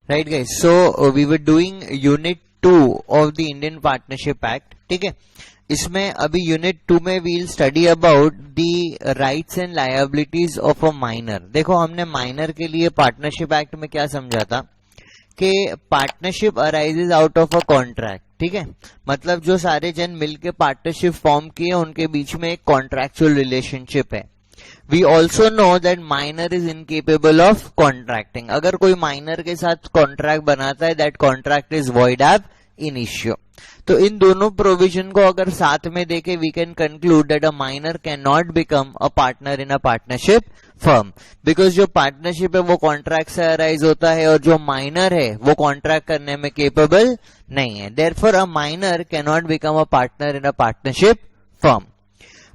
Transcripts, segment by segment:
Right guys, so we were doing unit 2 of the Indian partnership act. ठीक है, इसमें अभी यूनिट 2 में we'll study about the rights and liabilities of a minor. देखो हमने minor के लिए पार्टनरशिप एक्ट में क्या समझा था कि partnership arises out of a contract. ठीक है, मतलब जो सारे जन मिलके पार्टनरशिप फॉर्म किए उनके बीच में एक कॉन्ट्रैक्चुअल रिलेशनशिप है. We also know that minor is incapable of contracting. अगर कोई माइनर के साथ कॉन्ट्रैक्ट बनाता है that contract is void ab initio. तो इन दोनों प्रोविजन को अगर साथ में देखे we can conclude that a minor can not become a partner in a partnership firm, because जो पार्टनरशिप है वो कॉन्ट्रैक्ट से अराइज होता है और जो माइनर है वो कॉन्ट्रैक्ट करने में केपेबल नहीं है. Therefore a minor can not become a partner in a partnership firm.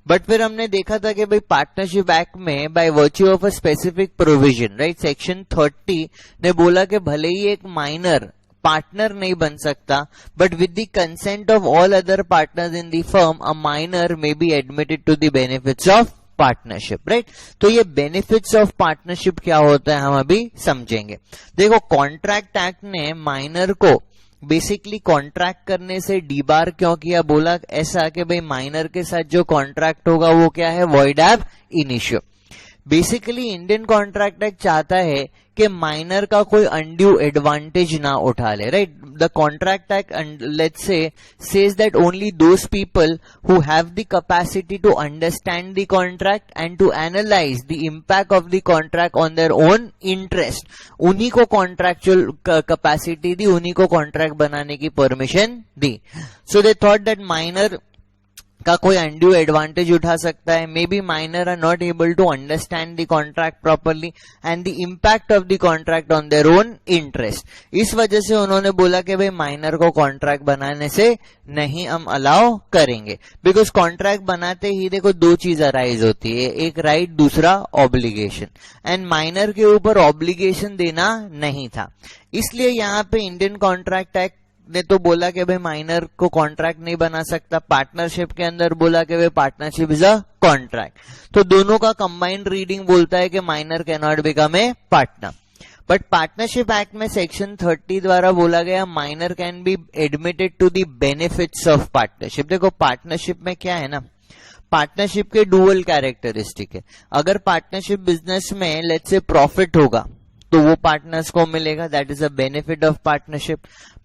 But फिर हमने देखा था कि भाई पार्टनरशिप एक्ट में by virtue of a specific provision, right, section 30 ने बोला कि भले ही एक माइनर पार्टनर नहीं बन सकता but with the consent of all other partners in the firm a minor may be admitted to the benefits of partnership. Right, तो ये बेनिफिट्स ऑफ पार्टनरशिप क्या होता है हम अभी समझेंगे. देखो कॉन्ट्रैक्ट एक्ट ने माइनर को बेसिकली कॉन्ट्रैक्ट करने से डीबार क्यों किया, बोला ऐसा कि भाई माइनर के साथ जो कॉन्ट्रैक्ट होगा वो क्या है, void ab initio. Basically Indian contract act चाहता है कि माइनर का कोई अनड्यू एडवांटेज ना उठा ले. Right, the contract act let's say says that only those people who have the capacity to understand the contract and to analyse the impact of the contract on their own interest, उन्हीं को contractual capacity दी, उन्हीं को contract बनाने की permission दी. So they thought that minor का कोई undue advantage उठा सकता है. May be minor are not able to understand the contract properly and the impact of the contract on their own interest. इस वजह से उन्होंने बोला कि भाई माइनर को कॉन्ट्रैक्ट बनाने से नहीं हम अलाउ करेंगे. बिकॉज कॉन्ट्रैक्ट बनाते ही देखो दो चीज अराइज होती है, एक राइट दूसरा ऑब्लिगेशन, एंड माइनर के ऊपर ऑब्लिगेशन देना नहीं था. इसलिए यहाँ पे इंडियन कॉन्ट्रैक्ट एक्ट ने तो बोला कि भाई माइनर को कॉन्ट्रैक्ट नहीं बना सकता. पार्टनरशिप के अंदर बोला कि भाई पार्टनरशिप इज अ कॉन्ट्रैक्ट. तो दोनों का कंबाइंड रीडिंग बोलता है कि minor can not become a partner. But partnership act में सेक्शन 30 द्वारा बोला गया minor can be admitted to the benefits of partnership. देखो पार्टनरशिप में क्या है ना, पार्टनरशिप के डुअल कैरेक्टरिस्टिक है. अगर पार्टनरशिप बिजनेस में लेट्स से प्रॉफिट होगा तो वो पार्टनर्स को मिलेगा, that is a benefit of partnership.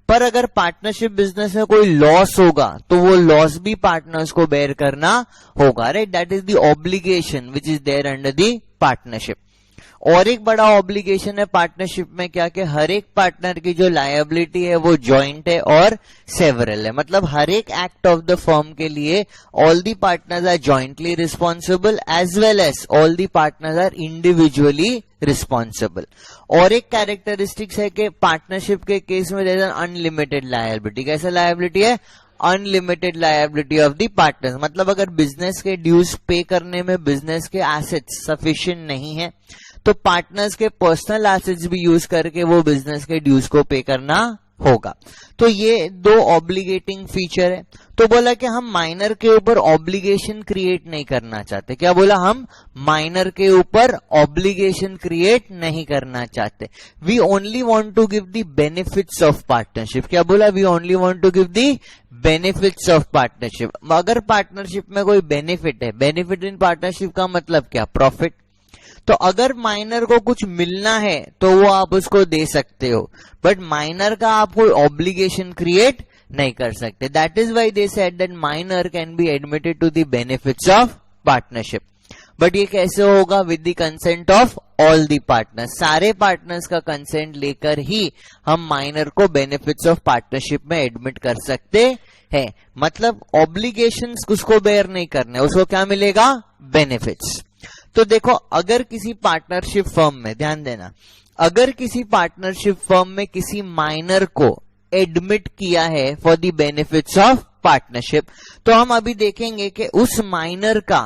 पर अगर पार्टनरशिप बिजनेस में कोई लॉस होगा तो वो लॉस भी पार्टनर्स को बेयर करना होगा. Right, that is the obligation which is there under the partnership. और एक बड़ा ऑब्लिगेशन है पार्टनरशिप में क्या, कि हर एक पार्टनर की जो लायबिलिटी है वो जॉइंट है और सेवरल है. मतलब हर एक एक्ट ऑफ द फर्म के लिए all the partners are jointly responsible as well as all the partners are individually responsible. और एक कैरेक्टरिस्टिक्स है कि पार्टनरशिप के केस में देयर इज अनलिमिटेड लायबिलिटी. कैसा लायबिलिटी है, unlimited liability of the partners. मतलब अगर बिजनेस के ड्यूज पे करने में बिजनेस के एसेट्स सफिशिएंट नहीं है तो पार्टनर्स के पर्सनल एसेट्स भी यूज करके वो बिजनेस के ड्यूज को पे करना होगा. तो ये दो ऑब्लिगेटिंग फीचर है. तो बोला कि हम माइनर के ऊपर ऑब्लिगेशन क्रिएट नहीं करना चाहते. क्या बोला, हम माइनर के ऊपर ऑब्लिगेशन क्रिएट नहीं करना चाहते. We only want to give the benefits of partnership. क्या बोला, we only want to give the benefits of partnership. अगर पार्टनरशिप में कोई बेनिफिट है, बेनिफिट इन पार्टनरशिप का मतलब क्या, प्रॉफिट. तो अगर माइनर को कुछ मिलना है तो वो आप उसको दे सकते हो, बट माइनर का आप कोई ऑब्लिगेशन क्रिएट नहीं कर सकते. That is why they said that minor can be admitted to the benefits of partnership. But ये कैसे होगा, with the consent of all the partners. सारे पार्टनर्स का कंसेंट लेकर ही हम माइनर को बेनिफिट्स ऑफ पार्टनरशिप में एडमिट कर सकते हैं. मतलब ऑब्लिगेशंस उसको बेयर नहीं करने, उसको क्या मिलेगा, बेनिफिट्स. तो देखो अगर किसी पार्टनरशिप फर्म में, ध्यान देना, अगर किसी पार्टनरशिप फर्म में किसी माइनर को एडमिट किया है for the benefits of partnership, तो हम अभी देखेंगे कि उस माइनर का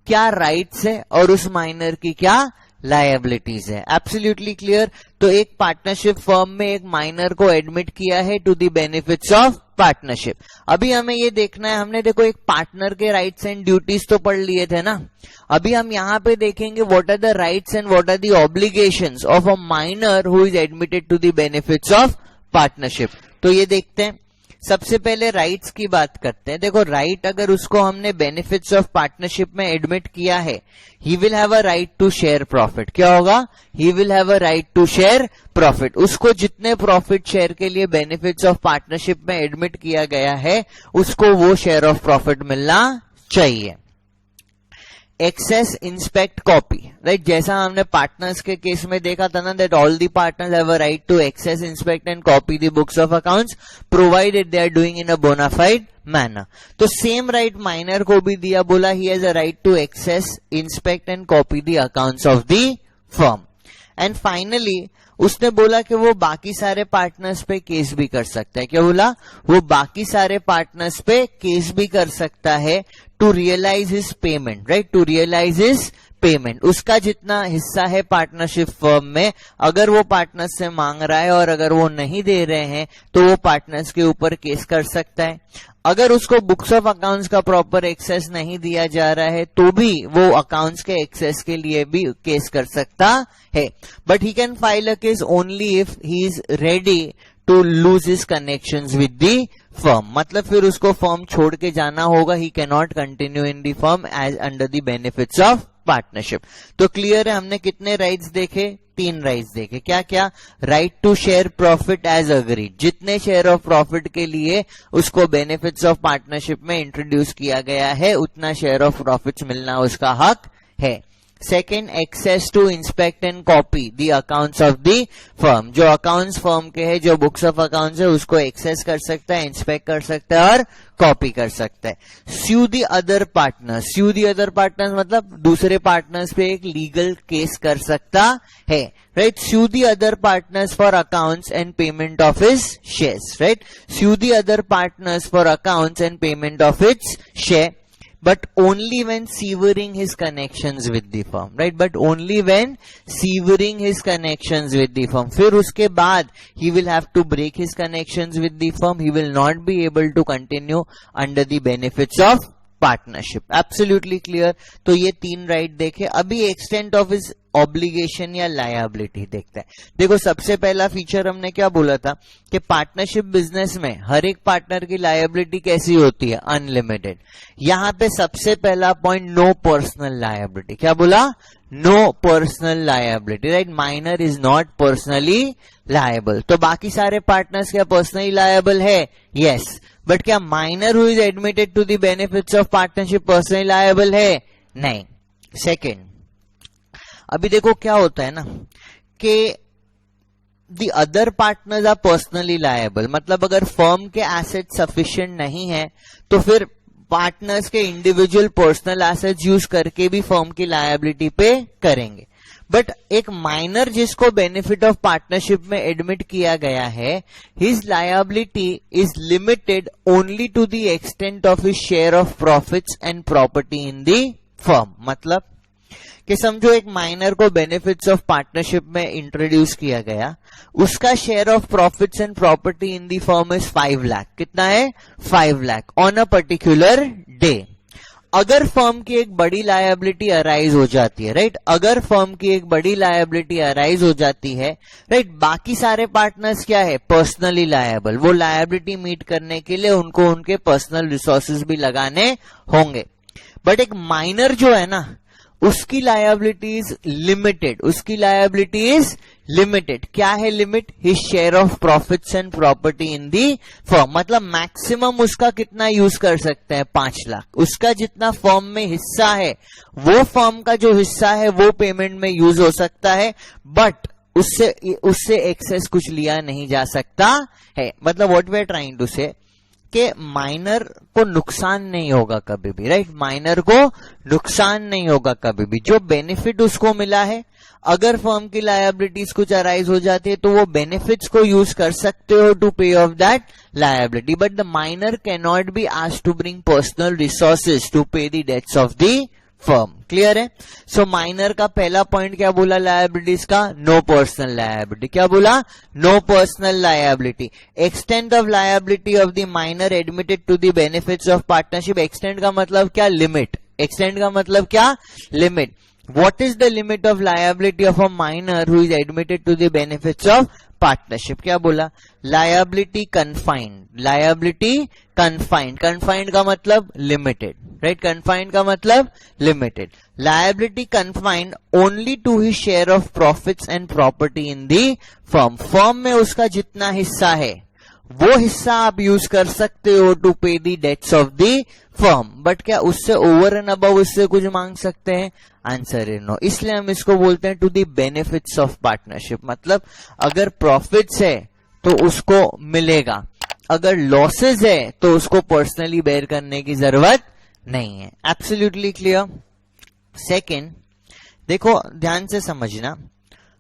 क्या राइट्स है और उस माइनर की क्या लायबिलिटीज है। Absolutely clear. तो एक पार्टनरशिप फर्म में एक माइनर को एडमिट किया है to the benefits of partnership. अभी हमें ये देखना है, हमने देखो एक पार्टनर के राइट्स एंड ड्यूटीज तो पढ़ लिए थे ना, अभी हम यहाँ पे देखेंगे what are the rights and what are the obligations of a minor who is admitted to the benefits of partnership. तो ये देखते हैं, सबसे पहले राइट्स की बात करते हैं। देखो राइट अगर उसको हमने बेनिफिट्स ऑफ पार्टनरशिप में एडमिट किया है, he will have a right to share profit. क्या होगा? He will have a right to share profit. उसको जितने प्रॉफिट शेयर के लिए बेनिफिट्स ऑफ पार्टनरशिप में एडमिट किया गया है, उसको वो शेयर ऑफ प्रॉफिट मिलना चाहिए। एक्सेस इंस्पेक्ट कॉपी, राइट, जैसा हमने पार्टनर्स के केस में देखा था ना, that all the partners have a right to access inspect and copy the books of accounts provided they are doing in a bona fide manner. तो सेम राइट माइनर को भी दिया, बोला he has a right to access inspect and copy the accounts of the firm. And finally उसने बोला कि वो बाकी सारे पार्टनर्स पे केस भी कर सकता है। क्या बोला? वो बाकी सारे पार्टनर्स पे केस भी कर सकता है to realise his payment, right, to realise his payment. उसका जितना हिस्सा है पार्टनरशिप फर्म में, अगर वो पार्टनर्स से मांग रहा है और अगर वो नहीं दे रहे हैं तो वो पार्टनर्स के ऊपर केस कर सकता है। अगर उसको बुक्स ऑफ अकाउंट्स का प्रॉपर एक्सेस नहीं दिया जा रहा है तो भी वो अकाउंट्स के एक्सेस के लिए भी केस कर सकता है। But he can file a case only if he is ready to lose his connections with the firm. मतलब फिर उसको फर्म छोड़ के जाना होगा, he can not continue in the firm as under the benefits of partnership. तो clear है, हमने कितने राइट्स देखे? 3 राइट्स देखे। क्या क्या? Right to share profit as agreed, जितने शेयर ऑफ प्रॉफिट के लिए उसको बेनिफिट्स ऑफ पार्टनरशिप में इंट्रोड्यूस किया गया है उतना शेयर ऑफ प्रॉफिट्स मिलना उसका हक है। Second, access to inspect and copy the accounts of the firm, जो अकाउंट्स फर्म के हैं, जो बुक्स ऑफ अकाउंट्स है, उसको एक्सेस कर सकता है, इंस्पेक्ट कर सकता है और कॉपी कर सकता है। Sue the other partners, sue the other partners मतलब दूसरे पार्टनर्स पे एक लीगल केस कर सकता है, right. Sue the other partners for accounts and payment of his shares, right. Sue the other partners for accounts and payment of his share, but only when severing his connections with the firm, right, but only when severing his connections with the firm. फिर उसके बाद he will have to break his connections with the firm, he will not be able to continue under the benefits of partnership. Absolutely clear. तो ये 3 right देखे। अभी extent of his obligation या liability देखते हैं। देखो सबसे पहला फीचर हमने क्या बोला था कि पार्टनरशिप बिजनेस में हर एक पार्टनर की लायबिलिटी कैसी होती है? अनलिमिटेड। यहां पे सबसे पहला पॉइंट, नो पर्सनल लायबिलिटी। क्या बोला? No personal liability, right. Minor is not personally liable. तो बाकी सारे पार्टनर्स क्या पर्सनली लायबल है? यस। बट क्या minor who is admitted to the benefits of partnership personally liable है? नहीं। सेकेंड, अभी देखो क्या होता है ना कि the other partners are personally liable, मतलब अगर फर्म के एसेट सफिशिएंट नहीं है तो फिर पार्टनर्स के इंडिविजुअल पर्सनल एसेट्स यूज करके भी फर्म की लायबिलिटी पे करेंगे। बट एक माइनर जिसको बेनिफिट ऑफ पार्टनरशिप में एडमिट किया गया है, his liability is limited only to the extent of his share of profits and property in the firm. मतलब कि समझो एक माइनर को बेनिफिट्स ऑफ पार्टनरशिप में इंट्रोड्यूस किया गया, उसका share of profits and property in the firm is 5 lakh. कितना है? 5 lakh on a particular day. अगर फर्म की एक बड़ी लायबिलिटी अराइज हो जाती है, राइट, अगर फर्म की एक बड़ी लायबिलिटी अराइज हो जाती है, राइट, बाकी सारे पार्टनर्स क्या है? Personally liable. वो लायबिलिटी मीट करने के लिए उनको उनके पर्सनल रिसोर्सेज भी लगाने होंगे। बट एक माइनर जो है ना, उसकी लायबिलिटी इज लिमिटेड, उसकी लायबिलिटी इज लिमिटेड। क्या है limit? His share of profits and property in the firm. मतलब मैक्सिमम उसका कितना यूज कर सकते हैं? 5 लाख। उसका जितना फर्म में हिस्सा है, वो फर्म का जो हिस्सा है वो पेमेंट में यूज हो सकता है, बट उससे एक्सेस कुछ लिया नहीं जा सकता है। मतलब what we are trying to say कि माइनर को नुकसान नहीं होगा कभी भी, राइट। माइनर को नुकसान नहीं होगा कभी भी। जो बेनिफिट उसको मिला है, अगर फर्म की लायबिलिटीज कुछ अराइज हो जाती है तो वो बेनिफिट्स को यूज कर सकते हो to pay off that liability. But the minor can not be asked to bring personal resources to pay the debts of the firm. Clear है? सो माइनर का पहला पॉइंट क्या बोला लायबिलिटीज का? No personal liability. क्या बोला? No personal liability. Extent of liability of the minor admitted to the benefits of partnership. Extent का मतलब क्या? लिमिट। एक्सटेंट का मतलब क्या? Limit. What is the limit of liability of a minor who is admitted to the benefits of partnership? क्या बोला? Liability confined. Liability confined. Confined का मतलब limited. Right? Confined का मतलब limited. Liability confined only to his share of profits and property in the firm. Firm में उसका जितना हिस्सा है वो हिस्सा आप यूज कर सकते हो to pay the debts of the firm, but क्या उससे ओवर एंड अबव उससे कुछ मांग सकते हैं? Answer is no. इसलिए हम इसको बोलते हैं to the benefits of partnership. मतलब अगर प्रॉफिट्स है तो उसको मिलेगा, अगर लॉसेज है तो उसको पर्सनली बेयर करने की जरूरत नहीं है। Absolutely clear? सेकेंड, देखो ध्यान से समझना,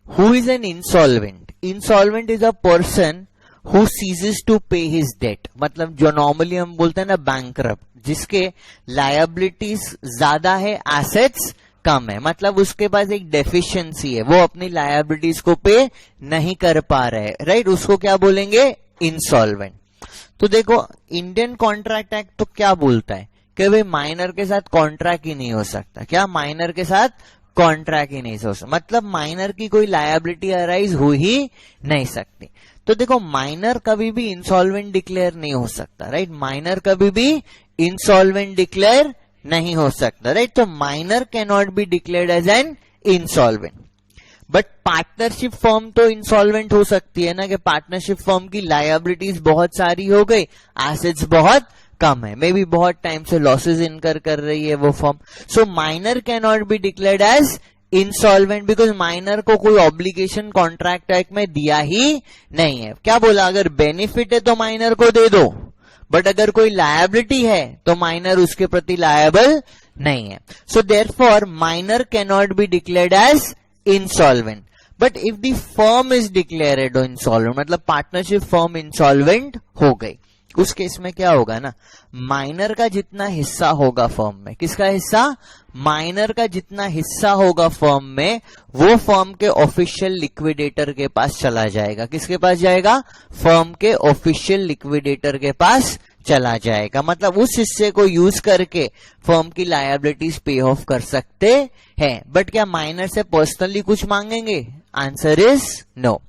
who is an insolvent? Insolvent is a person who ceases to pay his debt। मतलब जो नॉर्मली हम बोलते हैं ना बैंकरप्ट, जिसके लायबिलिटीज ज्यादा है, एसेट्स कम है, मतलब उसके पास एक डेफिशिएंसी है, वो अपनी लायबिलिटीज को पे नहीं कर पा रहे, राइट? उसको क्या बोलेंगे? इंसॉल्वेंट। तो देखो इंडियन कॉन्ट्रैक्ट एक्ट तो क्या बोलता है कि भाई माइनर के साथ कॉन्ट्रैक्ट ही नहीं हो सकता। क्या? माइनर के साथ कॉन्ट्रैक्ट ही नहीं हो सकता, मतलब माइनर की कोई लायबिलिटी अराइज हो ही नहीं सकती। तो देखो माइनर कभी भी इंसॉल्वेंट डिक्लेयर नहीं हो सकता, राइट? माइनर कभी भी इंसॉल्वेंट डिक्लेयर नहीं हो सकता, राइट? तो minor can not be declared as an insolvent. But partnership firm तो इंसॉल्वेंट हो सकती है ना, कि पार्टनरशिप फर्म की लायबिलिटीज बहुत सारी हो गई, एसेट्स बहुत कम है, मे बी बहुत टाइम से लॉसेज इनकर कर रही है वो firm. So minor can not be declared as insolvent because minor को कोई ऑब्लिगेशन कॉन्ट्रैक्ट एक्ट में दिया ही नहीं है। क्या बोला? अगर बेनिफिट है तो माइनर को दे दो, बट अगर कोई लायबिलिटी है तो माइनर उसके प्रति लायबल नहीं है। So therefore minor can not be declared as insolvent. But if the firm is declared insolvent, मतलब पार्टनरशिप फर्म इंसॉल्वेंट हो गई, उस केस में क्या होगा ना, माइनर का जितना हिस्सा होगा फर्म में, किसका हिस्सा? माइनर का जितना हिस्सा होगा फर्म में, वो फर्म के ऑफिशियल लिक्विडेटर के पास चला जाएगा। किसके पास जाएगा? फर्म के ऑफिशियल लिक्विडेटर के पास चला जाएगा। मतलब उस हिस्से को यूज करके फर्म की लायबिलिटीज पे ऑफ कर सकते हैं। बट क्या माइनर से पर्सनली कुछ मांगेंगे? Answer is no.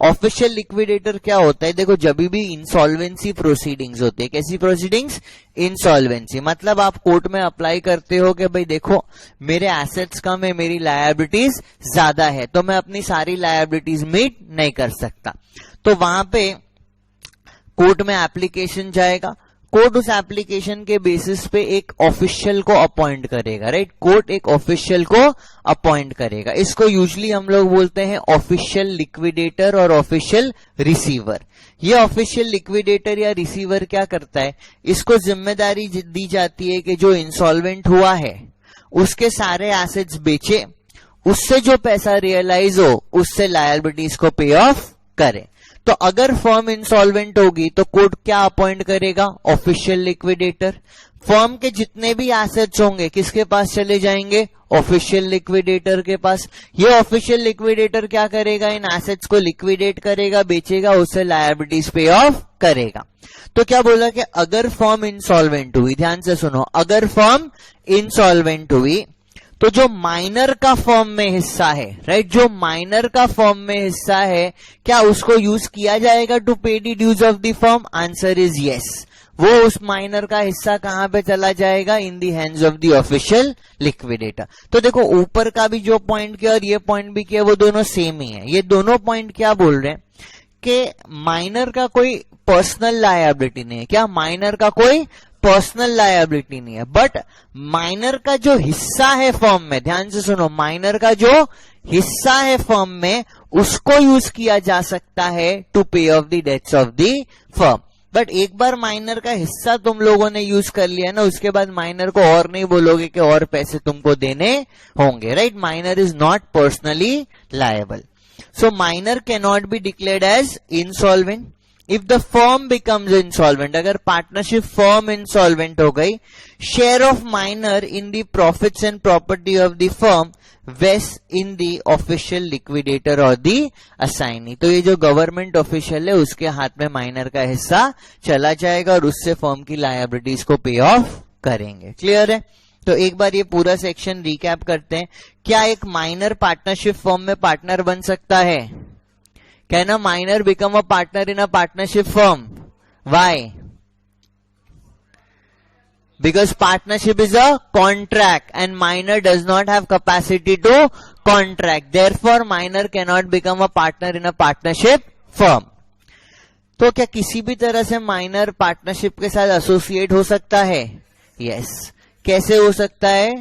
Official liquidator क्या होता है? देखो जब भी इंसॉल्वेंसी प्रोसीडिंग्स होती है, कैसी प्रोसीडिंग्स? इंसॉल्वेंसी। मतलब आप कोर्ट में अप्लाई करते हो कि भाई देखो मेरे एसेट्स कम है, मेरी लायबिलिटीज ज्यादा है, तो मैं अपनी सारी लायबिलिटीज मीट नहीं कर सकता। तो वहां पे कोर्ट में एप्लीकेशन जाएगा, कोर्ट उस एप्लीकेशन के बेसिस पे एक ऑफिशियल को अपॉइंट करेगा, राइट? कोर्ट एक ऑफिशियल को अपॉइंट करेगा। इसको यूजुअली हम लोग बोलते हैं ऑफिशियल लिक्विडेटर और ऑफिशियल रिसीवर। ये ऑफिशियल लिक्विडेटर या रिसीवर क्या करता है? इसको जिम्मेदारी दी जाती है कि जो इंसॉल्वेंट हुआ है उसके सारे एसेट्स बेचे, उससे जो पैसा रियलाइज हो उससे लायबिलिटीज को पे ऑफ करे। तो अगर फर्म इंसॉल्वेंट होगी तो कोर्ट क्या अपॉइंट करेगा? Official liquidator. फर्म के जितने भी एसेट्स होंगे किसके पास चले जाएंगे? ऑफिशियल लिक्विडेटर के पास। ये ऑफिशियल लिक्विडेटर क्या करेगा? इन एसेट्स को लिक्विडेट करेगा, बेचेगा, उससे लायबिलिटीज पे ऑफ करेगा। तो क्या बोला कि अगर फर्म इंसॉल्वेंट हुई, ध्यान से सुनो, अगर फर्म इंसॉल्वेंट हुई तो जो माइनर का फर्म में हिस्सा है, राइट, जो माइनर का फर्म में हिस्सा है, क्या उसको यूज किया जाएगा to pay the dues of the firm? Answer is yes. वो उस माइनर का हिस्सा कहां पे चला जाएगा? In the hands of the official liquidator. तो देखो ऊपर का भी जो पॉइंट किया और ये पॉइंट भी किया वो दोनों सेम ही है। ये दोनों पॉइंट क्या बोल रहे हैं कि माइनर का कोई पर्सनल लायबिलिटी नहीं है। क्या? माइनर का कोई पर्सनल लायबिलिटी नहीं है, बट माइनर का जो हिस्सा है फर्म में, ध्यान से सुनो, माइनर का जो हिस्सा है फर्म में उसको यूज किया जा सकता है to pay off the debts of the firm. बट एक बार माइनर का हिस्सा तुम लोगों ने यूज कर लिया ना, उसके बाद माइनर को और नहीं बोलोगे कि और पैसे तुमको देने होंगे, right? Minor is not personally liable. So minor can not be declared as insolvent. If the firm becomes insolvent, अगर पार्टनरशिप फर्म इंसॉल्वेंट हो गई, share of minor in the profits and property of the firm vest in the official liquidator और the assignee. तो ये जो government official है उसके हाथ में माइनर का हिस्सा चला जाएगा और उससे फर्म की लायबिलिटीज को पे ऑफ करेंगे। क्लियर है? तो एक बार ये पूरा सेक्शन रिकैप करते हैं। क्या एक माइनर पार्टनरशिप फर्म में पार्टनर बन सकता है? Can a minor become a partner in a partnership firm? Why? Because partnership is a contract and minor does not have capacity to contract. Therefore, minor cannot become a partner in a partnership firm. तो क्या किसी भी तरह से minor partnership के साथ associate हो सकता है? यस। कैसे हो सकता है?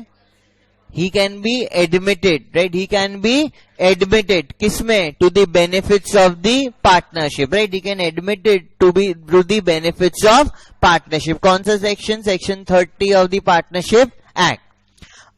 He can be admitted, right? He can be admitted. किसमें? To the benefits of the partnership, right? He can admit it to the benefits of partnership. कौन सा section? Section 30 of the partnership act.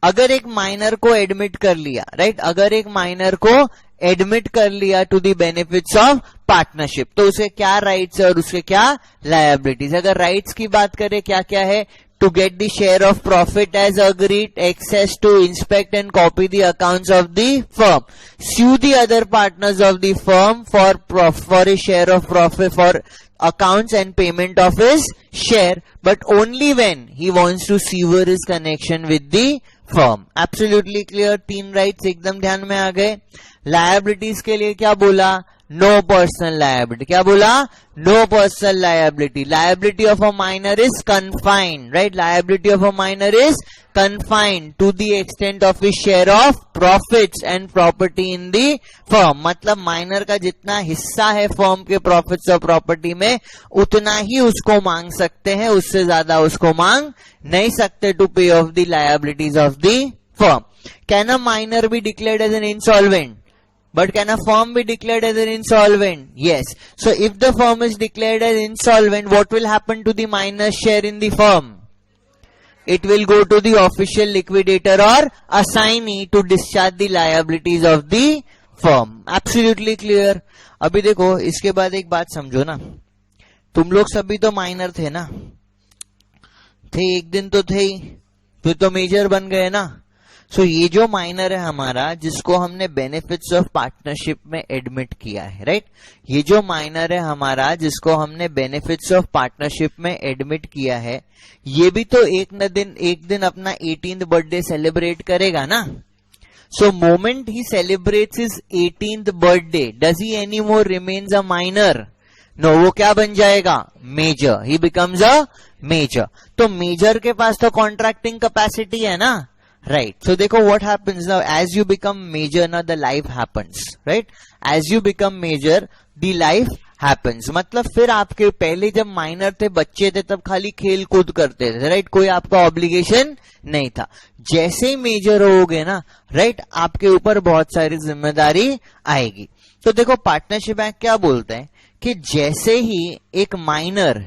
अगर एक minor को admit कर लिया, right? अगर एक माइनर को एडमिट कर लिया to the benefits of partnership, तो उसे क्या राइट्स है और उसके क्या लायबिलिटीज? अगर राइट्स की बात करें, क्या क्या है? To get the share of profit as agreed, access to inspect and copy the accounts of the firm, sue the other partners of the firm for a share of profit, for accounts and payment of his share, but only when he wants to sever his connection with the firm. Absolutely clear? 3 rights एकदम ध्यान में आ गए। Liabilities के लिए क्या बोला? No personal liability. क्या बोला? No personal liability. Liability of a minor is confined, right? Liability of a minor is confined to the extent of his share of profits and property in the firm. मतलब minor का जितना हिस्सा है firm के profits और property में, उतना ही उसको मांग सकते हैं, उससे ज्यादा उसको मांग नहीं सकते to pay off the liabilities of the firm. Can a minor be declared as an insolvent? But can a firm be declared as an insolvent? Yes. So if the firm is declared as insolvent, what will happen to the minor's share in the firm? It will go to the official liquidator or assignee to discharge the liabilities of the firm. Absolutely clear. अभी देखो, इसके बाद एक बात समझो ना, तुम लोग सभी तो माइनर थे ना, थे एक दिन तो थे ही, फिर तो मेजर बन गए ना. सो ये जो माइनर है हमारा, जिसको हमने बेनिफिट्स ऑफ पार्टनरशिप में एडमिट किया है, राइट? ये जो माइनर है हमारा, जिसको हमने बेनिफिट्स ऑफ पार्टनरशिप में एडमिट किया है, ये भी तो एक दिन अपना 18th बर्थडे सेलिब्रेट करेगा ना. So moment he celebrates his 18th birthday, does he any more remains a minor? No, वो क्या बन जाएगा? Major. He becomes a major. तो मेजर के पास तो कॉन्ट्रैक्टिंग कैपेसिटी है ना, right? So देखो what happens now, as you become major, now the life happens, right? As you become major, the life happens. मतलब फिर आपके पहले जब माइनर थे, बच्चे थे, तब खाली खेल कूद करते थे, राइट? कोई आपका ऑब्लिगेशन नहीं था. जैसे ही मेजर होगे ना, राइट, आपके ऊपर बहुत सारी जिम्मेदारी आएगी. तो देखो पार्टनरशिप एक्ट क्या बोलते हैं कि जैसे ही एक माइनर,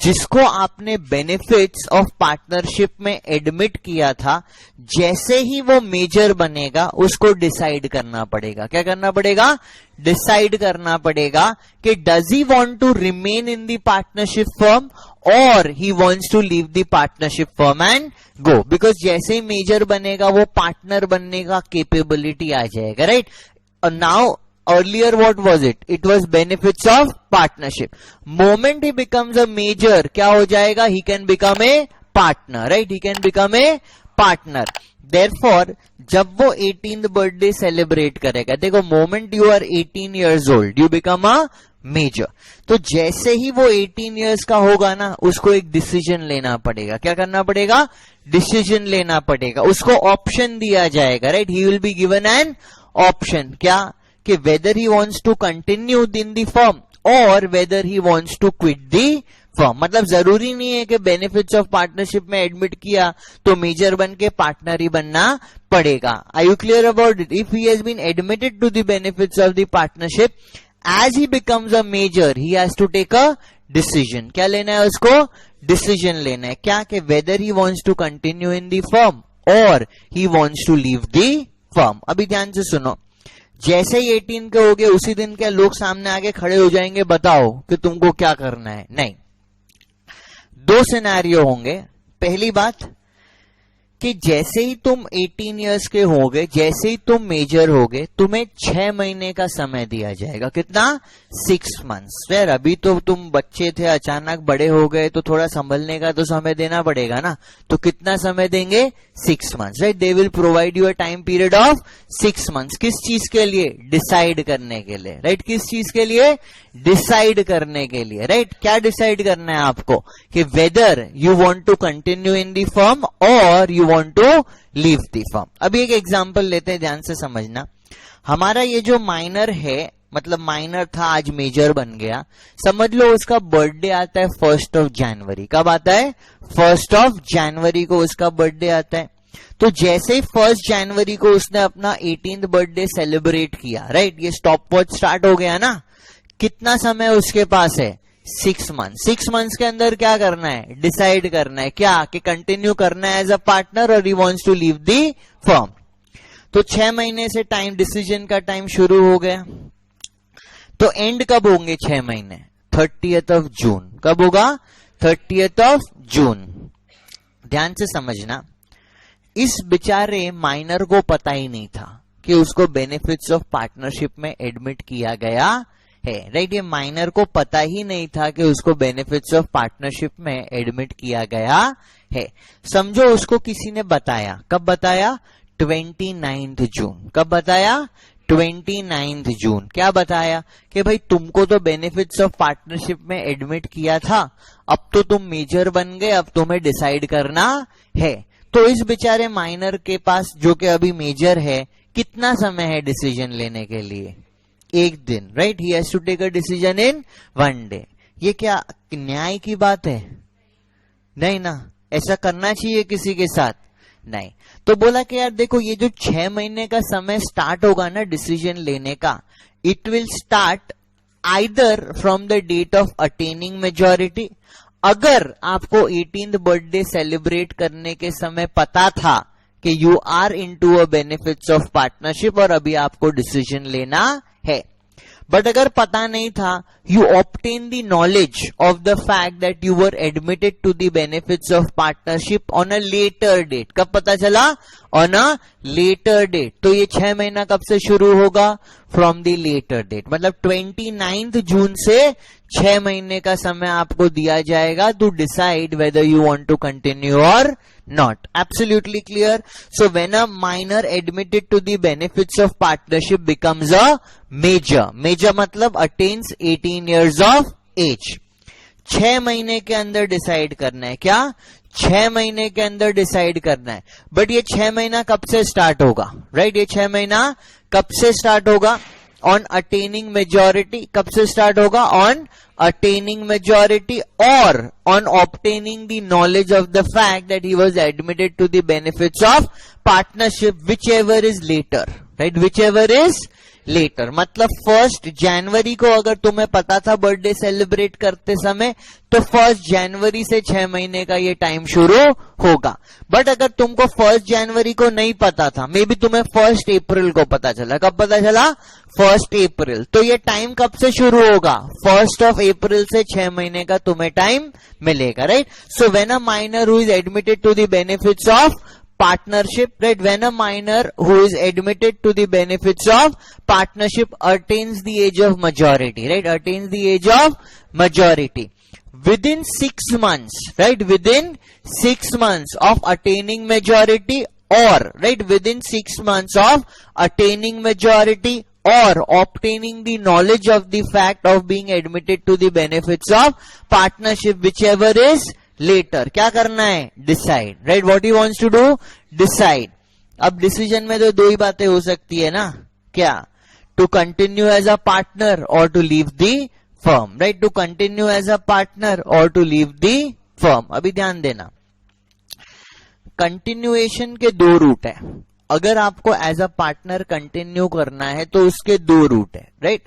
जिसको आपने बेनिफिट्स ऑफ पार्टनरशिप में एडमिट किया था, जैसे ही वो मेजर बनेगा, उसको डिसाइड करना पड़ेगा. क्या करना पड़ेगा? डिसाइड करना पड़ेगा कि does he want to remain in the partnership firm और he wants to leave the partnership firm and go. Because जैसे ही मेजर बनेगा, वो पार्टनर बनने का कैपेबिलिटी आ जाएगा, राइट? और now earlier what was it? It was benefits of partnership. Moment he becomes a major, क्या हो जाएगा? He can become a partner, right? He can become a partner. Therefore, जब वो 18th birthday celebrate करेगा, देखो moment you are 18 years old, you become a major. तो जैसे ही वो 18 years का होगा ना, उसको एक डिसीजन लेना पड़ेगा. क्या करना पड़ेगा? डिसीजन लेना पड़ेगा. उसको ऑप्शन दिया जाएगा, right? He will be given an option. क्या? कि whether he wants to continue in the firm or whether he wants to quit the firm. मतलब जरूरी नहीं है कि बेनिफिट्स ऑफ पार्टनरशिप में एडमिट किया तो मेजर बन के पार्टनर ही बनना पड़ेगा. Are you clear about it? If he has been admitted to the benefits of the partnership, as he becomes a major, he has to take a decision. क्या लेना है उसको? डिसीजन लेना है. क्या? कि whether he wants to continue in the firm or he wants to leave the firm. अभी ध्यान से सुनो, जैसे ही 18 के हो गए उसी दिन के लोग सामने आके खड़े हो जाएंगे, बताओ कि तुमको क्या करना है? नहीं, दो सिनेरियो होंगे। पहली बात कि जैसे ही तुम 18 इयर्स के हो गए, जैसे ही तुम मेजर हो गए, तुम्हें 6 महीने का समय दिया जाएगा। कितना? 6 मंथ्स। यार अभी तो तुम बच्चे थे, अचानक बड़े हो गए तो थोड़ा संभलने का तो समय देना पड़ेगा ना। तो कितना समय देंगे? 6 months, right. They will provide you a time period of 6 months. किस चीज के लिए? डिसाइड करने के लिए, राइट। किस चीज के लिए? डिसाइड करने के लिए, राइट। क्या डिसाइड करना है आपको? कि whether you want to continue in the firm और you want to leave the firm. अभी एक एग्जांपल लेते हैं, ध्यान से समझना। हमारा ये जो माइनर है, मतलब माइनर था आज मेजर बन गया, समझ लो उसका बर्थडे आता है 1 जनवरी। कब आता है? 1 जनवरी को उसका बर्थडे आता है। तो जैसे ही 1 जनवरी को उसने अपना 18th बर्थडे सेलिब्रेट किया, राइट, ये स्टॉप वॉच स्टार्ट हो गया ना। कितना समय उसके पास है? 6 मंथ। 6 मंथ्स के अंदर क्या करना है? डिसाइड करना है। क्या? कि कंटिन्यू करना है एज अ पार्टनर और he wants to leave the firm. तो 6 महीने से टाइम, डिसीजन का टाइम शुरू हो गया। तो एंड कब होंगे 6 महीने? 30th जून। कब होगा? 30th जून। ध्यान से समझना, इस बेचारे माइनर को पता ही नहीं था कि उसको बेनिफिट्स ऑफ पार्टनरशिप में एडमिट किया गया है, राइट। ये माइनर को पता ही नहीं था कि उसको बेनिफिट्स ऑफ पार्टनरशिप में एडमिट किया गया है। समझो उसको किसी ने बताया। कब बताया? 29 जून। कब बताया? 29 जून। क्या बताया? कि भाई तुमको तो बेनिफिट्स ऑफ पार्टनरशिप में एडमिट किया था, अब तो तुम मेजर बन गए, अब तुम्हें डिसाइड करना है। तो इस बेचारे माइनर के पास, जो कि अभी मेजर है, कितना समय है डिसीजन लेने के लिए? 1 दिन, right. He has to take a decision in 1 day. ये क्या न्याय की बात है? नहीं ना। ऐसा करना चाहिए किसी के साथ? नहीं। तो बोला कि यार देखो, ये जो 6 महीने का समय स्टार्ट होगा ना डिसीजन लेने का, it will start either from the date of attaining majority. अगर आपको 18th बर्थडे सेलिब्रेट करने के समय पता था कि you are into a benefits of partnership और अभी आपको डिसीजन लेना है, बट अगर पता नहीं था, you obtain the knowledge of the fact that you were admitted to the benefits of partnership on a later date. कब पता चला? On a later date. तो ये 6 महीना कब से शुरू होगा? From the later date. मतलब 29 जून से 6 महीने का समय आपको दिया जाएगा to decide whether you want to continue और not. Absolutely clear? So when a minor admitted to the benefits of partnership becomes a major, major मतलब attains 18 years of age. 6 महीने के अंदर डिसाइड करना है। क्या? 6 महीने के अंदर डिसाइड करना है। बट ये 6 महीना कब से स्टार्ट होगा? राइट, ये 6 महीना कब से स्टार्ट होगा? On attaining majority. कब से स्टार्ट होगा? ऑन अटेनिंग मेजॉरिटी और on obtaining the knowledge of the fact that he was admitted to the benefits of partnership, whichever is later, right, whichever is later. मतलब 1 जनवरी को अगर तुम्हें पता था बर्थडे सेलिब्रेट करते समय, तो 1 जनवरी से 6 महीने का ये टाइम शुरू होगा। बट अगर तुमको 1 जनवरी को नहीं पता था, मे बी तुम्हें 1 अप्रैल को पता चला। कब पता चला? 1 अप्रैल। तो ये टाइम कब से शुरू होगा? 1 अप्रैल से 6 महीने का तुम्हें टाइम मिलेगा, right. So when a minor who is admitted to the benefits of partnership, right, when a minor who is admitted to the benefits of partnership attains the age of majority, right, attains the age of majority within 6 months, right, within 6 months of attaining majority, or right, within 6 months of attaining majority or obtaining the knowledge of the fact of being admitted to the benefits of partnership, whichever is later. क्या करना है? Decide, right. What he wants to do? Decide. अब decision में तो 2 ही बातें हो सकती है ना। क्या? To continue as a partner और to leave the firm, right. To continue as a partner और टू लीव दी फर्म। अभी ध्यान देना, कंटिन्यूएशन के 2 रूट है। अगर आपको एज अ पार्टनर कंटिन्यू करना है तो उसके 2 रूट है, राइट।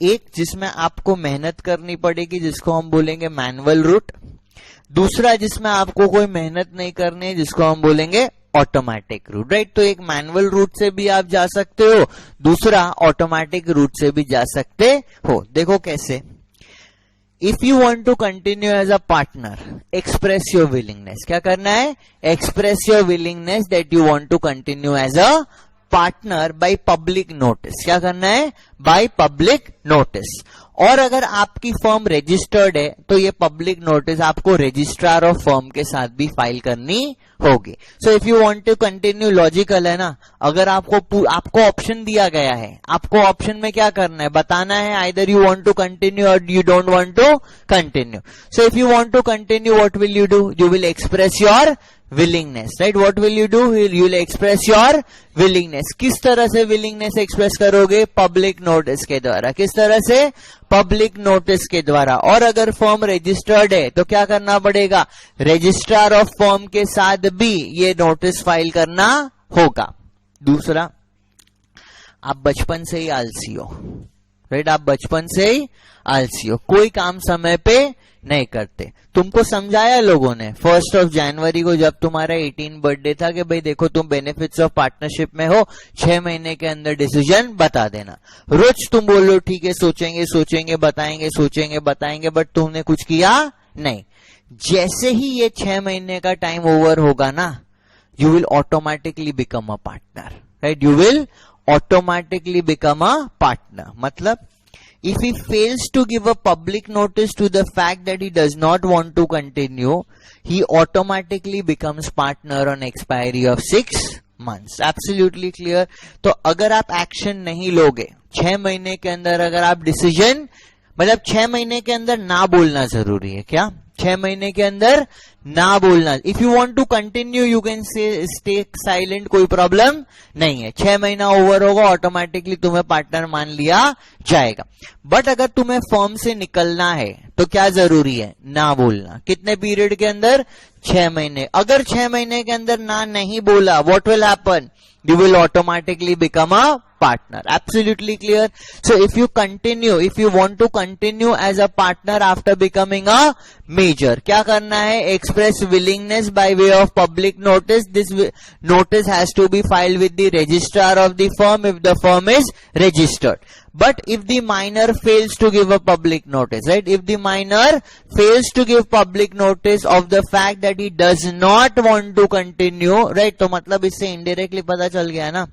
एक जिसमें आपको मेहनत करनी पड़ेगी, जिसको हम बोलेंगे मैनुअल रूट। दूसरा जिसमें आपको कोई मेहनत नहीं करनी है, जिसको हम बोलेंगे ऑटोमेटिक रूट, राइट। तो एक मैनुअल रूट से भी आप जा सकते हो, दूसरा ऑटोमेटिक रूट से भी जा सकते हो। देखो कैसे, if you want to continue as a partner, express your willingness. क्या करना है? Express your willingness that you want to continue as a partner by public notice. क्या करना है? By public notice. और अगर आपकी फर्म रजिस्टर्ड है तो ये पब्लिक नोटिस आपको रजिस्ट्रार ऑफ फर्म के साथ भी फाइल करनी होगी। So if you want to continue, logical है ना, अगर आपको ऑप्शन दिया गया है, आपको ऑप्शन में क्या करना है? बताना है either you want to continue और you don't want to continue. So if you want to continue, what will you do? You will express your willingness, right? What will you do? You will express your willingness. किस तरह से willingness express करोगे? Public notice के द्वारा। किस तरह से? Public notice के द्वारा। और अगर फर्म रजिस्टर्ड है तो क्या करना पड़ेगा? रजिस्ट्रार ऑफ फर्म के साथ भी ये नोटिस फाइल करना होगा। दूसरा, आप बचपन से ही आलसी हो, राइट? आप बचपन से ही आलसी हो, कोई काम समय पे नहीं करते। तुमको समझाया लोगों ने 1 जनवरी को जब तुम्हारा 18 बर्थडे था कि भाई देखो तुम बेनिफिट्स ऑफ पार्टनरशिप में हो, 6 महीने के अंदर डिसीजन बता देना। रोज तुम बोलो ठीक है, सोचेंगे बताएंगे, सोचेंगे बताएंगे, बट तुमने कुछ किया नहीं। जैसे ही ये 6 महीने का टाइम ओवर होगा ना, you will automatically become a partner, right? You will automatically become a partner. मतलब if he fails to give a public notice to the fact that he does not want to continue, he automatically becomes partner on expiry of 6 months. Absolutely clear? तो अगर आप action नहीं लोगे 6 महीने के अंदर, अगर आप डिसीजन, मतलब 6 महीने के अंदर ना बोलना जरूरी है। क्या? 6 महीने के अंदर ना बोलना। If you want to continue you can stay silent, कोई प्रॉब्लम नहीं है। 6 महीना ओवर होगा, ऑटोमेटिकली तुम्हें पार्टनर मान लिया जाएगा। बट अगर तुम्हें फर्म से निकलना है तो क्या जरूरी है? ना बोलना। कितने पीरियड के अंदर? 6 महीने। अगर 6 महीने के अंदर ना नहीं बोला, what will happen? You will automatically become a partner. Absolutely clear? So if you want to continue as a partner after becoming a major, क्या करना है? Express willingness by way of public notice. This notice has to be filed with the registrar of the firm if the firm is registered. But if the minor fails to give a public notice, right? If the minor fails to give public notice of the fact that he does not want to continue, right? तो मतलब इससे indirectly पता चल गया ना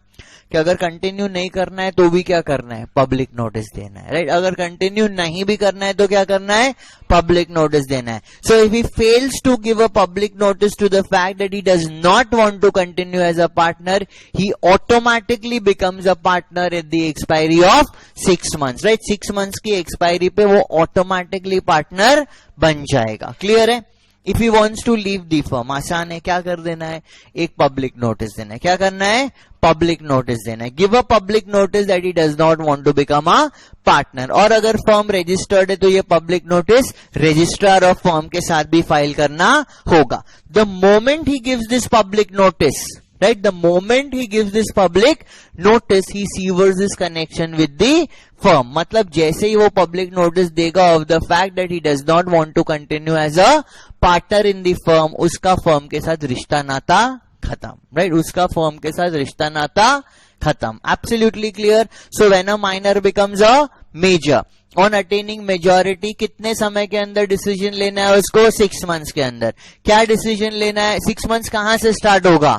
कि अगर continue नहीं करना है तो भी क्या करना है? पब्लिक नोटिस देना है, राइट? अगर कंटिन्यू नहीं भी करना है तो क्या करना है? पब्लिक नोटिस देना है। So if he fails to give a public notice to the fact that he does not want to continue as a partner, he automatically becomes a partner at the expiry of 6 months, right? 6 months की expiry पे वो automatically partner बन जाएगा। Clear है? If he wants to leave the firm, आसान है, क्या कर देना है? एक पब्लिक नोटिस देना है। क्या करना है? पब्लिक नोटिस देना है। Give a public notice that he does not want to become a partner. और अगर फर्म रजिस्टर्ड है तो ये public notice registrar of firm के साथ भी फाइल करना होगा। The moment he gives this public notice, right? The moment he gives this public notice, he severs his connection with the firm. मतलब जैसे ही वो public notice देगा of the fact that he does not want to continue as a partner in the firm, उसका firm के साथ रिश्ता नाता खत्म, right? उसका firm के साथ रिश्ता नाता खत्म। Absolutely clear? So when a minor becomes a major, on attaining majority, कितने समय के अंदर डिसीजन लेना है उसको? 6 मंथ्स के अंदर। क्या डिसीजन लेना है? 6 मंथ्स कहां से स्टार्ट होगा?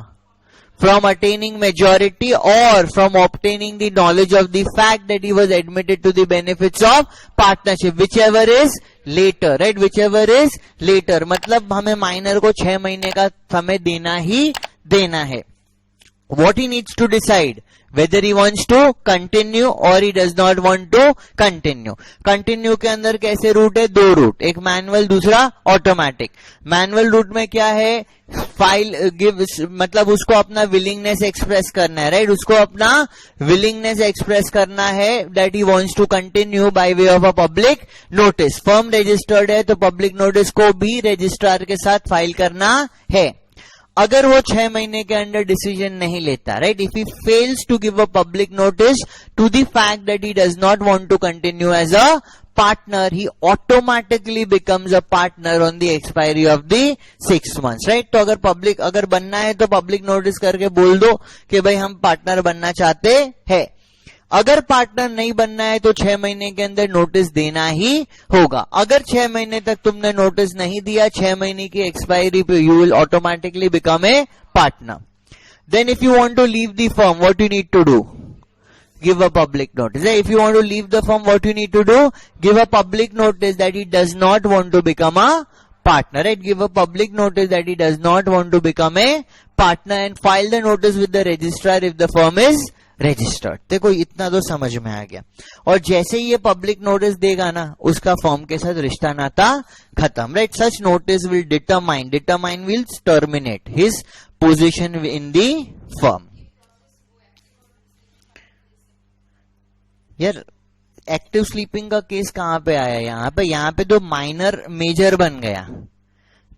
From attaining majority or from obtaining the knowledge of the fact that he was admitted to the benefits of partnership, whichever is later, right? Whichever is later, मतलब हमें माइनर को 6 महीने का समय देना ही देना है। What he needs to decide whether he wants to continue or he does not want to continue. Continue के अंदर कैसे रूट है? 2 रूट, एक मैनुअल, दूसरा ऑटोमेटिक। मैनुअल रूट में क्या है? फाइल गिव, मतलब उसको अपना विलिंगनेस एक्सप्रेस करना है, राइट? उसको अपना विलिंगनेस एक्सप्रेस करना है that he wants to continue by way of a public notice. Firm registered है तो पब्लिक नोटिस को भी रजिस्ट्रार के साथ फाइल करना है। अगर वो 6 महीने के अंदर डिसीजन नहीं लेता, right, if he fails to give a public notice to the fact that he does not want to continue as a partner, he automatically becomes a partner on the expiry of the 6 months, right? तो अगर बनना है तो public notice करके बोल दो कि भाई हम पार्टनर बनना चाहते हैं। अगर पार्टनर नहीं बनना है तो 6 महीने के अंदर नोटिस देना ही होगा। अगर 6 महीने तक तुमने नोटिस नहीं दिया, 6 महीने की एक्सपायरी पे you will automatically become a partner. Then if you want to leave the firm, what you need to do? Give a public notice. If you want to leave the firm, what you need to do? Give a public notice that he does not want to become a partner, right? Give a public notice that he does not want to become a partner and file the notice with the registrar if the firm is registered. देखो इतना तो समझ में आ गया। और जैसे ही ये public notice देगा ना, उसका फर्म के साथ रिश्ता नाता खत्म, right? Such notice will determine will terminate his position in the firm. यार एक्टिव स्लीपिंग का केस कहां पे आया? यहाँ पे तो माइनर मेजर बन गया।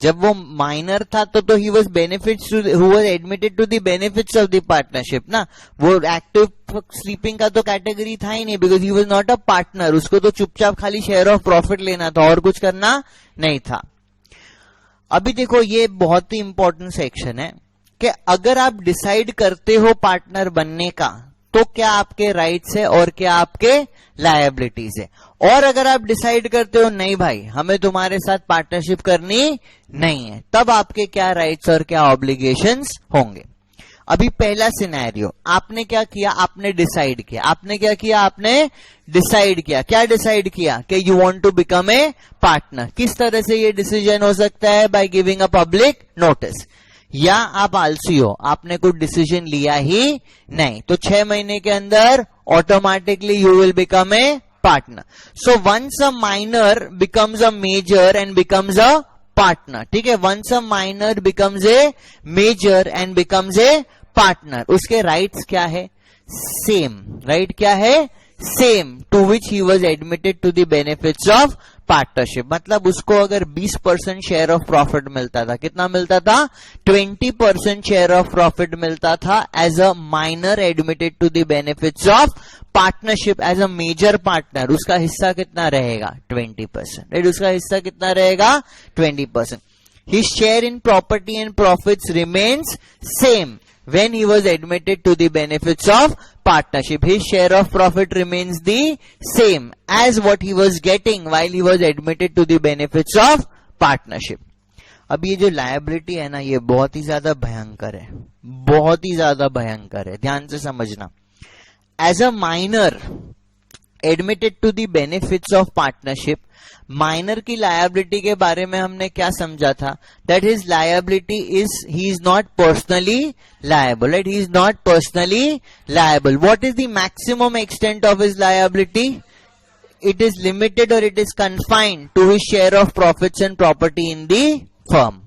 जब वो माइनर था तो he was benefits who was admitted to the benefits of the partnership ना। वो एक्टिव स्लीपिंग का तो कैटेगरी था ही नहीं, because he was not a partner. उसको तो चुपचाप खाली शेयर ऑफ प्रॉफिट लेना था और कुछ करना नहीं था। अभी देखो ये बहुत ही इंपॉर्टेंट सेक्शन है कि अगर आप डिसाइड करते हो पार्टनर बनने का तो क्या आपके राइट्स है और क्या आपके लायबिलिटीज है। और अगर आप डिसाइड करते हो नहीं भाई हमें तुम्हारे साथ पार्टनरशिप करनी नहीं है, तब आपके क्या राइट्स और क्या ऑब्लिगेशंस होंगे। अभी पहला सिनेरियो, आपने क्या किया? आपने डिसाइड किया। आपने क्या किया? आपने डिसाइड किया। क्या डिसाइड किया? कि you want to become a partner. किस तरह से ये डिसीजन हो सकता है? By giving a public notice. या आप आलसी हो, आपने कोई डिसीजन लिया ही नहीं, तो 6 महीने के अंदर automatically you will become a partner. So once a minor becomes a major and becomes a partner, ठीक है, once a minor becomes a major and becomes a partner, उसके राइट्स क्या है? सेम, राइट क्या है? Same to which he was admitted to the benefits of partnership. मतलब उसको अगर 20% शेयर ऑफ प्रॉफिट मिलता था, कितना मिलता था? 20% शेयर ऑफ प्रॉफिट मिलता था as a minor admitted to the benefits of partnership. As a major partner उसका हिस्सा कितना रहेगा? 20%, राइट? उसका हिस्सा कितना रहेगा? 20%। His share in property and profits remains same when he was admitted to the benefits of partnership. His share of profit remains the same as what he was getting while he was admitted to the benefits of partnership. अब ये जो liability है ना, ये बहुत ही ज्यादा भयंकर है, बहुत ही ज्यादा भयंकर है, ध्यान से समझना। As a minor admitted to the benefits of partnership, minor की लायबिलिटी के बारे में हमने क्या समझा था? That his liability is he is not personally liable, right? He is not personally liable. What is the maximum extent of his liability? It is limited और it is confined to his share of profits and property in the firm.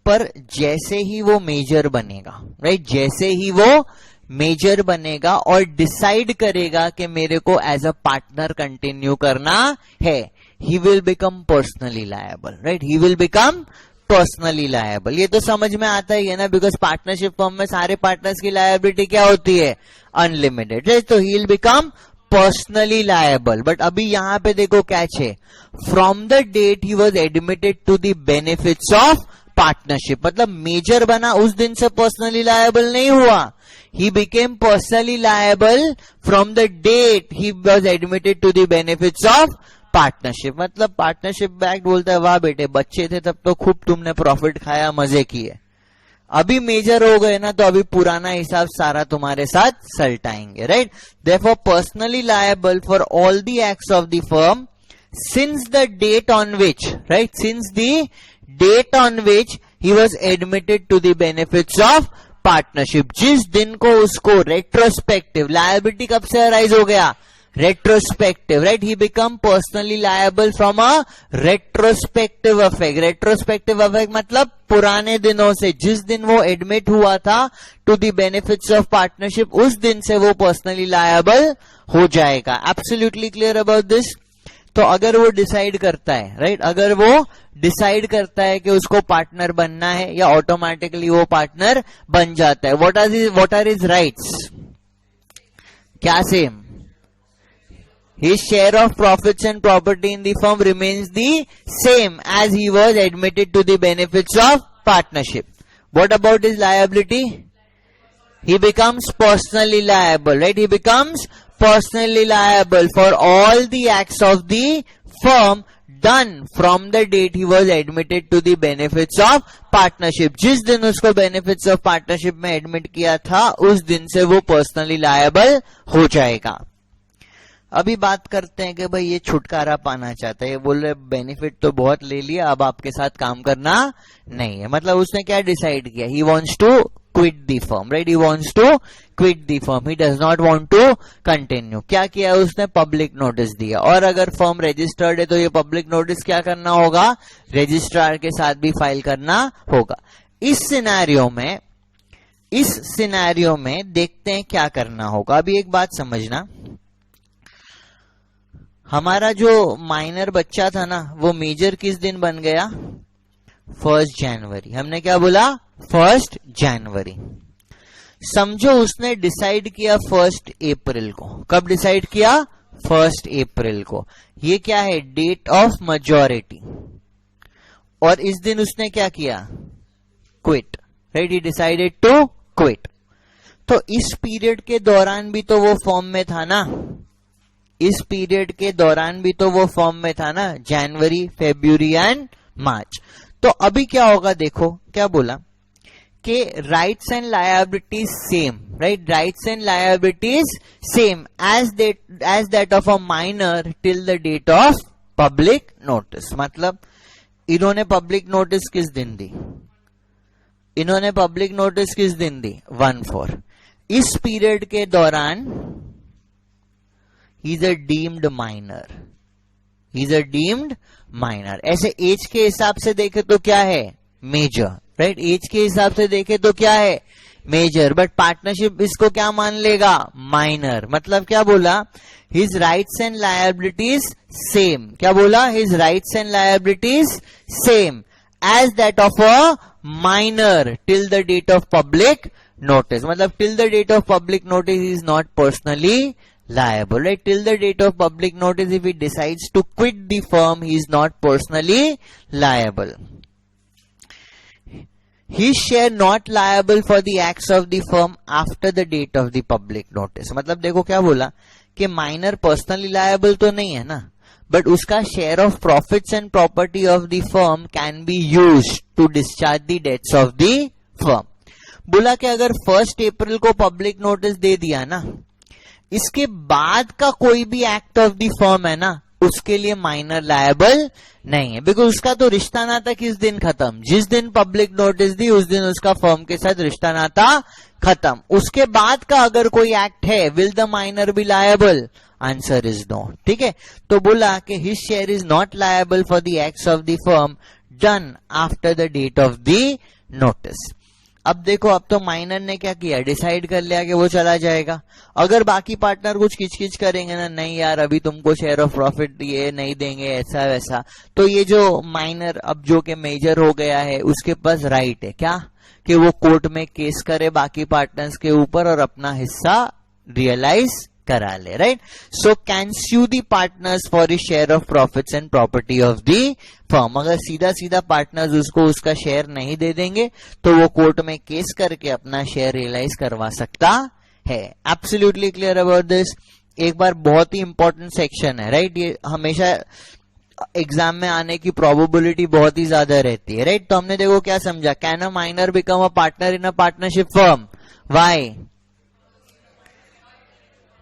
पर जैसे ही वो major बनेगा, right, जैसे ही वो major बनेगा और decide करेगा कि मेरे को एज अ पार्टनर कंटिन्यू करना है, he will become personally liable, right? He will become personally liable. ये तो समझ में आता ही है ना, बिकॉज पार्टनरशिप फर्म में सारे पार्टनर्स की लायबिलिटी क्या होती है? Unlimited, right? तो he will become personally liable. But अभी यहां पे देखो कैच है, from the date he was admitted to the benefits of partnership, मतलब मेजर बना उस दिन से पर्सनली लायबल नहीं हुआ। He became personally liable from the date he was admitted to the benefits of partnership. मतलब पार्टनरशिप एक्ट बोलता है वाह बेटे बच्चे थे तब तो खूब तुमने प्रॉफिट खाया, मजे किए, अभी मेजर हो गए ना तो अभी पुराना हिसाब सारा तुम्हारे साथ सल्टाएंगे, right? Therefore personally liable for all the acts of the firm since the date on which, right, since the date on which he was admitted to the benefits of partnership. जिस दिन को उसको रेट्रोस्पेक्टिव लायबिलिटी कब से arise हो गया? Retrospective, right? He become personally liable from a retrospective affect. Retrospective affect मतलब पुराने दिनों से, जिस दिन वो एडमिट हुआ था to the benefits of partnership, उस दिन से वो पर्सनली लायबल हो जाएगा। Absolutely clear about this? तो अगर वो डिसाइड करता है, राइट, अगर वो डिसाइड करता है कि उसको पार्टनर बनना है, या ऑटोमेटिकली वो पार्टनर बन जाता है. What are his rights? क्या same? His share of profits and property in the firm remains the same as he was admitted to the benefits of partnership. What about his liability? He becomes personally liable, right? He becomes personally liable for all the acts of the firm done from the date he was admitted to the benefits of partnership. जिस दिन उसको benefits of partnership में admit किया था, उस दिन से वो personally liable हो जाएगा. अभी बात करते हैं कि भाई ये छुटकारा पाना चाहता है, ये बोल रहे बेनिफिट तो बहुत ले लिया, अब आपके साथ काम करना नहीं है. मतलब उसने क्या डिसाइड किया? He wants to quit the firm, right? He wants to quit the firm, he does not want to continue. क्या किया उसने? पब्लिक नोटिस दिया. और अगर फर्म रजिस्टर्ड है तो ये पब्लिक नोटिस क्या करना होगा? रजिस्ट्रार के साथ भी फाइल करना होगा. इस सिनेरियो में देखते हैं क्या करना होगा. अभी एक बात समझना, हमारा जो माइनर बच्चा था ना, वो मेजर किस दिन बन गया? 1 जनवरी. हमने क्या बोला? 1 जनवरी. समझो उसने डिसाइड किया 1 अप्रैल को. कब डिसाइड किया? 1 अप्रैल को. ये क्या है? Date of majority. और इस दिन उसने क्या किया? Quit, right? He decided to quit. तो इस पीरियड के दौरान भी तो वो फॉर्म में था ना, इस पीरियड के दौरान भी तो वो फॉर्म में था ना, जनवरी, फेब्रुवरी एंड मार्च. तो अभी क्या होगा? देखो क्या बोला कि rights and liabilities same, right? Rights and liabilities same as that of a minor till the date of public notice. मतलब इन्होंने पब्लिक नोटिस किस दिन दी? इन्होंने पब्लिक नोटिस किस दिन दी? 1/4. इस पीरियड के दौरान He's a deemed minor. He's a deemed minor. ऐसे एज के हिसाब से देखे तो क्या है? Major, right? एज के हिसाब से देखे तो क्या है? मेजर. बट पार्टनरशिप इसको क्या मान लेगा? माइनर. मतलब क्या बोला? His rights and liabilities same. क्या बोला? His rights and liabilities same as that of a minor till the date of public notice. मतलब till the date of public notice he is not personally liable, right? Till the date of public notice, if he decides to quit the firm, he is not personally liable. His share not liable for the acts of the firm after the date of the public notice. मतलब देखो क्या बोला कि minor personally liable तो नहीं है ना, but उसका share of profits and property of the firm can be used to discharge the debts of the firm. बोला कि अगर 1 अप्रैल को पब्लिक नोटिस दे दिया ना, इसके बाद का कोई भी एक्ट ऑफ द फर्म है ना, उसके लिए माइनर लायबल नहीं है, बिकॉज उसका तो रिश्ता नाता किस दिन खत्म? जिस दिन पब्लिक नोटिस दी उस दिन उसका फर्म के साथ रिश्ता नाता खत्म. उसके बाद का अगर कोई एक्ट है, will the minor be liable? Answer is no. ठीक है, तो बोला कि his share is not liable for the acts of the firm done after the date of the notice. अब देखो, अब तो माइनर ने क्या किया? डिसाइड कर लिया कि वो चला जाएगा. अगर बाकी पार्टनर कुछ किचकिच करेंगे ना, नहीं यार अभी तुमको शेयर ऑफ प्रॉफिट ये नहीं देंगे, ऐसा वैसा, तो ये जो माइनर अब जो कि मेजर हो गया है, उसके पास राइट है क्या? कि वो कोर्ट में केस करे बाकी पार्टनर्स के ऊपर और अपना हिस्सा रियलाइज करा ले, right? So can sue the partners for his share of profits and property of the firm. अगर सीधा सीधा पार्टनर्स उसको उसका शेयर नहीं दे देंगे तो वो कोर्ट में केस करके अपना शेयर रियलाइज करवा सकता है. Absolutely clear about this? एक बार बहुत ही इंपॉर्टेंट सेक्शन है, राइट? ये हमेशा एग्जाम में आने की प्रोबेबिलिटी बहुत ही ज्यादा रहती है, राइट? तो हमने देखो क्या समझा? Can a minor become a partner in a partnership firm? Why?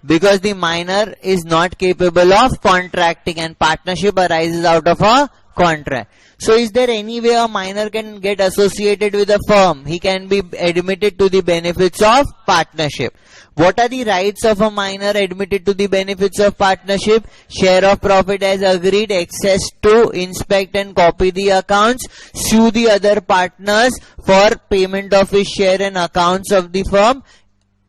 Because the minor is not capable of contracting and partnership arises out of a contract. So is there any way a minor can get associated with a firm? He can be admitted to the benefits of partnership. What are the rights of a minor admitted to the benefits of partnership? Share of profit as agreed, access to inspect and copy the accounts, sue the other partners for payment of his share and accounts of the firm,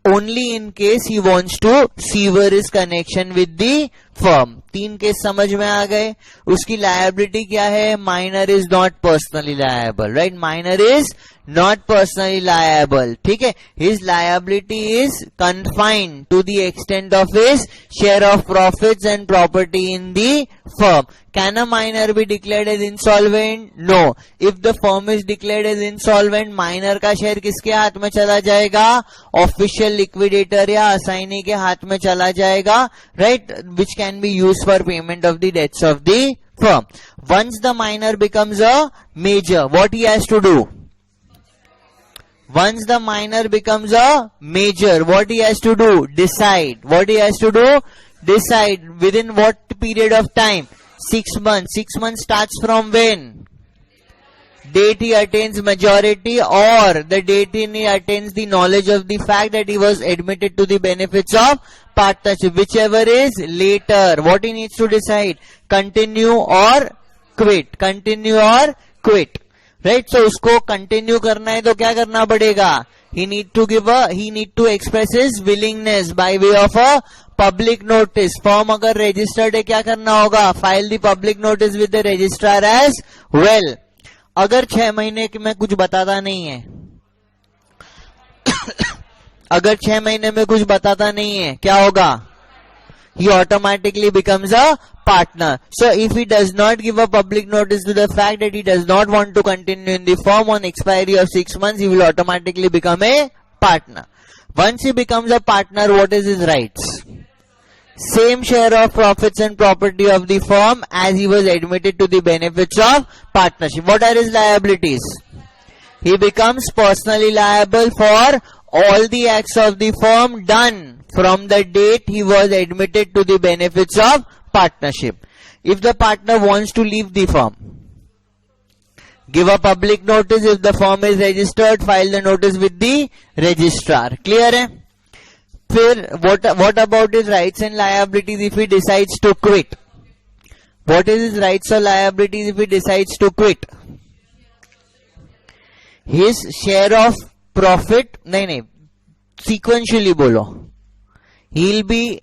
only in case he wants to sever his connection with the firm. 3 case समझ में आ गए। उसकी liability क्या है? Minor is not personally liable, right? Minor is not personally liable, ठीक है। His liability is confined to the extent of his share of profits and property in the firm. Can a minor be declared as insolvent? No. If the firm is declared as insolvent, minor का share किसके हाथ में चला जाएगा? Official liquidator या assignee के हाथ में चला जाएगा, right? Which can be used for payment of the debts of the firm. Once the minor becomes a major, what he has to do? Once the minor becomes a major, what he has to do? Decide. What he has to do? Decide. Within what period of time? 6 months. 6 months starts from when? Date he attains majority, or the date he attains the knowledge of the fact that he was admitted to the benefits of partnership. Whichever is later. What he needs to decide? Continue or quit. Continue or quit. Right, so उसको continue करना है तो क्या करना पड़ेगा? He need to express his willingness by way of a public notice. Form अगर registered है क्या करना होगा? File the public notice with the registrar as well. अगर 6 महीने में कुछ बताता नहीं है अगर 6 महीने में कुछ बताता नहीं है, क्या होगा? He automatically becomes a partner. So if he does not give a public notice to the fact that he does not want to continue in the firm on expiry of 6 months, he will automatically become a partner. Once he becomes a partner, what is his rights? Same share of profits and property of the firm as he was admitted to the benefits of partnership. What are his liabilities? He becomes personally liable for all the acts of the firm done from the date he was admitted to the benefits of partnership. If the partner wants to leave the firm, give a public notice. If the firm is registered, file the notice with the registrar. Clear है? फिर what about his rights and liabilities if he decides to quit? What is his rights or liabilities if he decides to quit? His share of profit, नहीं sequentially बोलो. He'll be,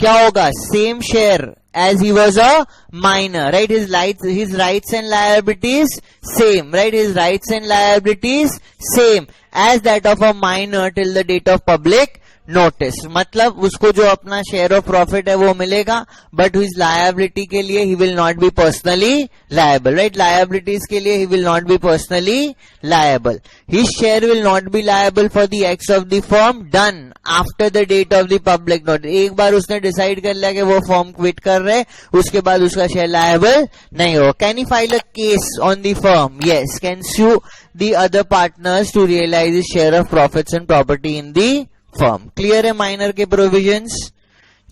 क्या होगा? Same share as he was a minor, right? His rights and liabilities same, right? His rights and liabilities same as that of a minor till the date of public notice. मतलब उसको जो अपना share of profit है वो मिलेगा, but his liability के लिए he will not be personally liable, right? Liabilities के लिए he will not be personally liable. His share will not be liable for the acts of the firm done after the date of the public notice. एक बार उसने decide कर लिया कि वो firm quit कर रहे, उसके बाद उसका शेयर लायबल नहीं हो. Can he file a case on the firm? Yes. Can sue the other partners to realize his share of profits and property in the firm. Clear है माइनर के provisions?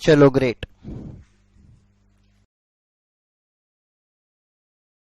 चलो ग्रेट.